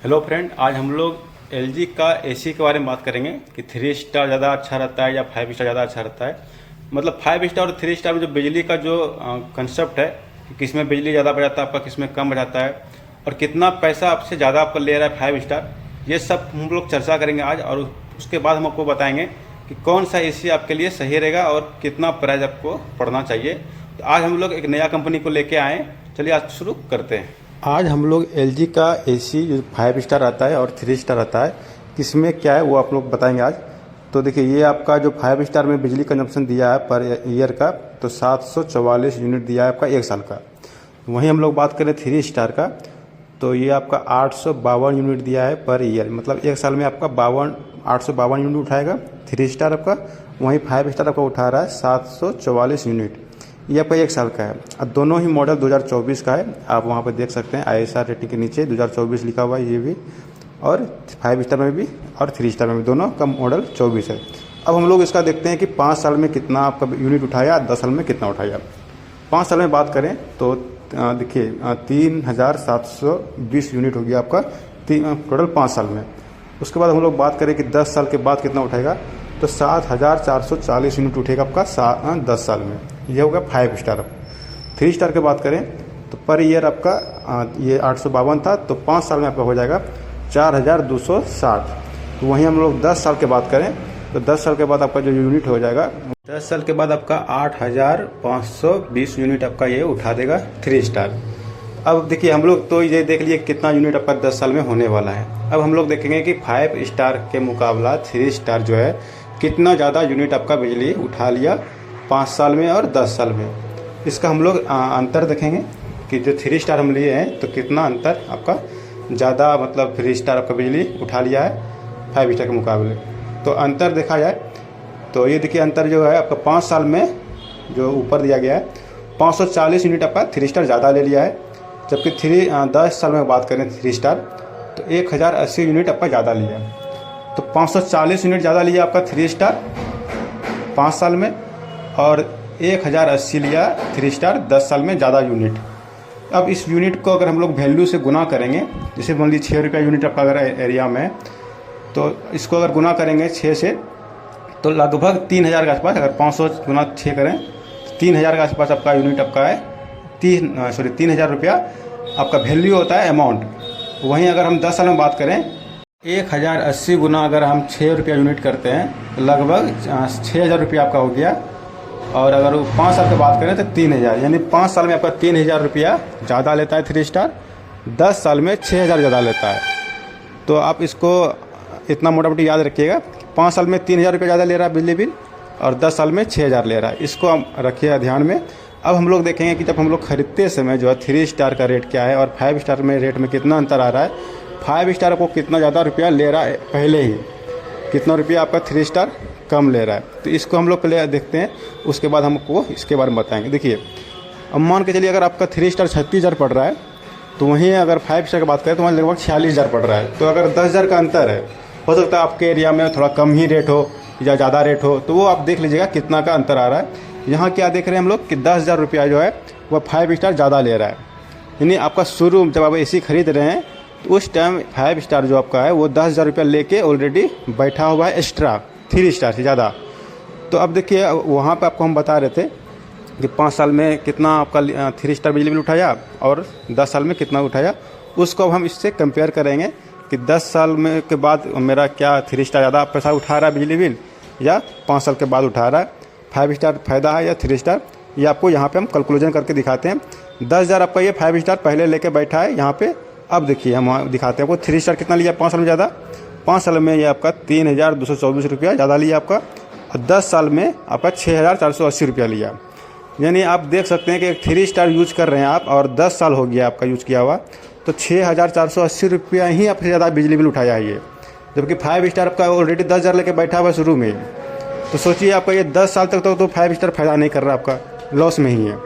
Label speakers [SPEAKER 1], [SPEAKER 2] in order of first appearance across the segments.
[SPEAKER 1] Hello friend, आज हम लोग एलजी का एसी के बारे में बात करेंगे कि 3 स्टार ज़्यादा अच्छा रहता है या 5 स्टार ज़्यादा अच्छा रहता है। मतलब 5 स्टार और 3 स्टार में जो बिजली का जो कंसेप्ट है कि किस में बिजली ज़्यादा बचाता है आपका, किस में कम बचाता है और कितना पैसा आपसे ज़्यादा आपका ले रहा है 5 स्टार, ये सब हम लोग चर्चा करेंगे आज। और उसके बाद हम आपको बताएंगे कि कौन सा एसी आपके लिए सही रहेगा और कितना प्राइस आपको पड़ना चाहिए। तो आज हम लोग एक नया कंपनी को लेके आए, चलिए आज शुरू करते हैं। आज हम लोग एलजी का एसी जो 5 स्टार आता है और 3 स्टार आता है, किसमें क्या है वो आप लोग बताएंगे आज। तो देखिए, ये आपका जो 5 स्टार में बिजली कंजप्शन दिया है पर ईयर का, तो 744 यूनिट दिया है आपका 1 साल का। वहीं हम लोग बात करें 3 स्टार का, तो ये आपका 852 यूनिट दिया है पर ईयर, मतलब 1 साल में आपका 852 यूनिट उठाएगा 3 स्टार आपका। वहीं 5 स्टार आपका उठा रहा है 744 यूनिट, ये आपका 1 साल का है। अब दोनों ही मॉडल 2024 का है, आप वहाँ पर देख सकते हैं ISR रेटिंग के नीचे 2024 लिखा हुआ है, ये भी, और 5 स्टार में भी और 3 स्टार में भी, दोनों का मॉडल 24 है। अब हम लोग इसका देखते हैं कि 5 साल में कितना आपका यूनिट उठाया, 10 साल में कितना उठाया। 5 साल में बात करें तो देखिए 3720 यूनिट हो गया आपका टोटल 5 साल में। उसके बाद हम लोग बात करें कि 10 साल के बाद कितना उठाएगा, तो 7440 यूनिट उठेगा आपका 10 साल में, ये होगा 5 स्टार। 3 स्टार की बात करें तो पर ईयर आपका ये 852 था, तो 5 साल में आपका हो जाएगा 4260। तो वहीं हम लोग 10 साल की बात करें तो 10 साल के बाद आपका जो यूनिट हो जाएगा, 10 साल के बाद आपका 8520 यूनिट आपका ये उठा देगा 3 स्टार। अब देखिए, हम लोग तो ये देख लिए कितना यूनिट आपका 10 साल में होने वाला है। अब हम लोग देखेंगे कि 5 स्टार के मुकाबला 3 स्टार जो है कितना ज़्यादा यूनिट आपका बिजली उठा लिया 5 साल में और 10 साल में। इसका हम लोग अंतर देखेंगे कि जो 3 स्टार हम लिए हैं तो कितना अंतर आपका ज़्यादा, मतलब 3 स्टार आपका बिजली उठा लिया है 5 स्टार के मुकाबले। तो अंतर देखा जाए तो ये देखिए, अंतर जो है आपका 5 साल में जो ऊपर दिया गया है 540 यूनिट आपका 3 स्टार ज़्यादा ले लिया है, जबकि 10 साल में बात करें 3 स्टार तो 1080 यूनिट आपका ज़्यादा लिया है। तो 540 यूनिट ज़्यादा लिया आपका 3 स्टार 5 साल में, और 1080 लिया 3 स्टार 10 साल में ज़्यादा यूनिट। अब इस यूनिट को अगर हम लोग वैल्यू से गुना करेंगे, जैसे मान लीजिए 6 रुपया यूनिट आपका अगर एरिया में, तो इसको अगर गुना करेंगे 6 से, तो लगभग 3000 के आसपास, अगर 500 गुना 6 करें तो 3000 के आसपास आपका यूनिट आपका है 3000 रुपया आपका वैल्यू होता है, अमाउंट। वहीं अगर हम 10 साल में बात करें, 1080 गुना अगर हम 6 रुपया यूनिट करते हैं तो लगभग 6000 रुपया आपका हो गया। और अगर 5 साल की बात करें तो 3000, यानी 5 साल में आपका 3000 रुपया ज़्यादा लेता है 3 स्टार, 10 साल में 6000 ज़्यादा लेता है। तो आप इसको इतना मोटा मोटी याद रखिएगा, 5 साल में 3000 रुपया ज़्यादा ले रहा है बिजली बिल और 10 साल में 6000 ले रहा है, इसको हम रखिएगा ध्यान में। अब हम लोग देखेंगे कि जब हम लोग खरीदते समय जो है 3 स्टार का रेट क्या है और 5 स्टार में रेट में कितना अंतर आ रहा है। 5 स्टार आपको कितना ज़्यादा रुपया ले रहा है, पहले ही कितना रुपया आपका 3 स्टार कम ले रहा है। तो इसको हम लोग पहले देखते हैं, उसके बाद हमको इसके बारे में बताएंगे। देखिए, अब मान के चलिए अगर आपका 3 स्टार 36,000 पड़ रहा है, तो वहीं अगर 5 स्टार की बात करें तो वहाँ लगभग 46,000 पड़ रहा है। तो अगर 10,000 का अंतर है, हो सकता है आपके एरिया में थोड़ा कम ही रेट हो या ज़्यादा रेट हो, तो वो आप देख लीजिएगा कितना का अंतर आ रहा है। यहाँ क्या देख रहे हैं हम लोग कि 10,000 रुपया जो है वह 5 स्टार ज़्यादा ले रहा है। यानी आपका शुरू जब आप एसी खरीद रहे हैं तो उस टाइम 5 स्टार जो आपका है वो 10,000 रुपया लेके ऑलरेडी बैठा हुआ है एक्स्ट्रा 3 स्टार से ज़्यादा। तो अब देखिए, वहाँ पे आपको हम बता रहे थे कि 5 साल में कितना आपका 3 स्टार बिजली बिल उठाया और 10 साल में कितना उठाया। उसको अब हम इससे कंपेयर करेंगे कि 10 साल में के बाद मेरा क्या 3 स्टार ज़्यादा पैसा उठा रहा है बिजली बिल, या 5 साल के बाद उठा रहा है, 5 स्टार फ़ायदा है या 3 स्टार। ये आपको यहाँ पे हम कैलकुलेशन करके दिखाते हैं। 10,000 आपका ये 5 स्टार पहले लेके बैठा है यहाँ पे। अब देखिए, हम दिखाते हैं आपको 3 स्टार कितना लिया 5 साल में ज़्यादा। 5 साल में ये आपका 3224 रुपया ज़्यादा लिया आपका, और 10 साल में आपका 6480 रुपया लिया। यानी आप देख सकते हैं कि 3 स्टार यूज कर रहे हैं आप और 10 साल हो गया आपका यूज किया हुआ, तो 6480 रुपया ही आपसे ज़्यादा बिजली बिल उठाया है ये, जबकि 5 स्टार आपका ऑलरेडी 10,000 लेके बैठा हुआ शुरू में। तो सोचिए, आपका ये 10 साल तक तो 5 स्टार फ़ायदा नहीं कर रहा, आपका लॉस में ही है।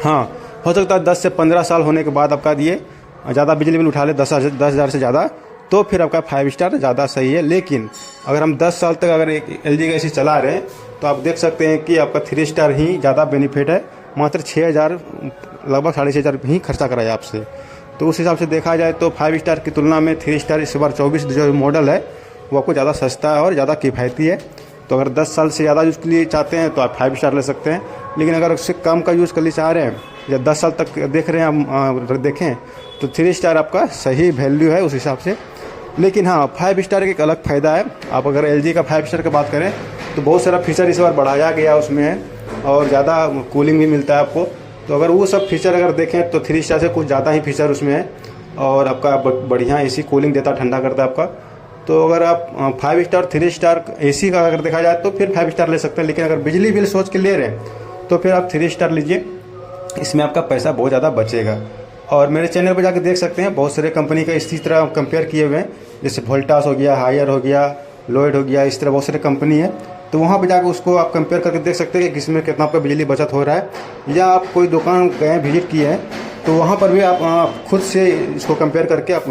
[SPEAKER 1] हाँ, हो सकता है 10 से 15 साल होने के बाद आपका ये ज़्यादा बिजली बिल उठा ले 10,000 से ज़्यादा, तो फिर आपका 5 स्टार ज़्यादा सही है। लेकिन अगर हम 10 साल तक अगर एक एलजी का एसी चला रहे हैं तो आप देख सकते हैं कि आपका 3 स्टार ही ज़्यादा बेनिफिट है। मात्र 6,000 लगभग 6,500 ही खर्चा कराया आपसे। तो उस हिसाब से देखा जाए तो 5 स्टार की तुलना में 3 स्टार इस बार 24 जो मॉडल है वो आपको ज़्यादा सस्ता है और ज़्यादा किफ़ायती है। तो अगर 10 साल से ज़्यादा यूज़ के लिए चाहते हैं तो आप 5 स्टार ले सकते हैं, लेकिन अगर उससे कम का यूज़ कर लिए चाह रहे हैं या 10 साल तक देख रहे हैं आप देखें तो 3 स्टार आपका सही वैल्यू है उस हिसाब से। लेकिन हाँ, 5 स्टार का एक अलग फ़ायदा है। आप अगर LG का 5 स्टार की बात करें तो बहुत सारा फीचर इस बार बढ़ाया गया उसमें है और ज़्यादा कूलिंग भी मिलता है आपको। तो अगर वो सब फीचर अगर देखें तो 3 स्टार से कुछ ज़्यादा ही फीचर उसमें है और आपका बढ़िया AC कूलिंग देता, ठंडा करता है आपका। तो अगर आप 5 स्टार 3 स्टार AC का अगर देखा जाए तो फिर 5 स्टार ले सकते हैं, लेकिन अगर बिजली बिल सोच के ले रहे हैं तो फिर आप 3 स्टार लीजिए, इसमें आपका पैसा बहुत ज़्यादा बचेगा। और मेरे चैनल पर जाकर देख सकते हैं बहुत सारे कंपनी का इसी तरह कंपेयर किए हुए हैं, जैसे वोल्टास हो गया, हायर हो गया, लॉयड हो गया, इस तरह बहुत सारे कंपनी है। तो वहाँ पे जाकर उसको आप कंपेयर करके देख सकते हैं कि किसमें कितना आपका बिजली बचत हो रहा है। या आप कोई दुकान गए विजिट किए हैं तो वहाँ पर भी आप खुद से इसको कंपेयर करके आप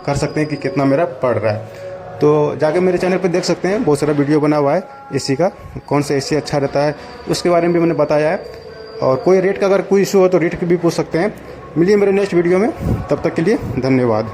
[SPEAKER 1] कर सकते हैं कि कितना मेरा पड़ रहा है। तो जाके मेरे चैनल पे देख सकते हैं, बहुत सारा वीडियो बना हुआ है AC का, कौन सा AC अच्छा रहता है उसके बारे में भी मैंने बताया है। और कोई रेट का अगर कोई इशू हो तो रेट भी पूछ सकते हैं। मिलिए मेरे नेक्स्ट वीडियो में, तब तक के लिए धन्यवाद।